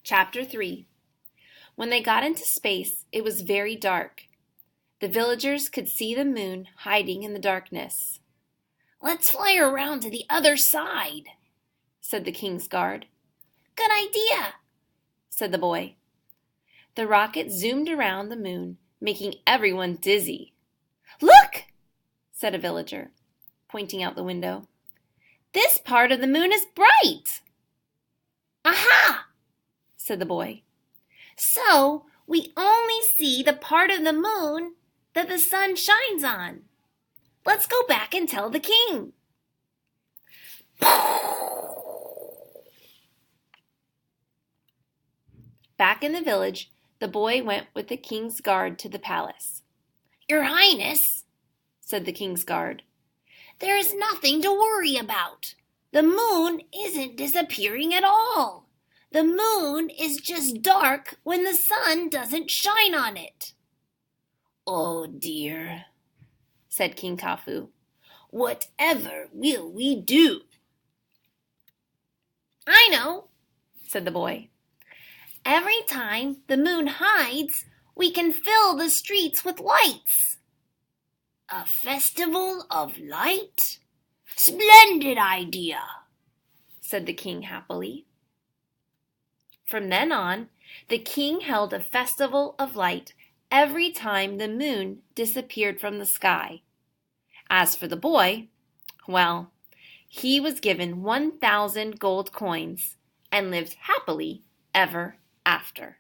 Chapter 3. When they got into space, it was very dark. The villagers could see the moon hiding in the darkness. "Let's fly around to the other side," said the king's guard. "Good idea," said the boy. The rocket zoomed around the moon, making everyone dizzy. "Look," said a villager, pointing out the window. "this part of the moon is bright." "Aha!" said the boy. "So we only see the part of the moon that the sun shines on. Let's go back and tell the king." Back in the village, the boy went with the king's guard to the palace. "Your Highness," said the king's guard, "there is nothing to worry about. The moon isn't disappearing at all. The moon is just dark when the sun doesn't shine on it." "Oh dear," said King Kafu. "Whatever will we do?" "I know," said the boy. "Every time the moon hides, we can fill the streets with lights." "A festival of light? Splendid idea," said the king happily. From then on, the king held a festival of light every time the moon disappeared from the sky. As for the boy, well, he was given 1,000 gold coins and lived happily ever after.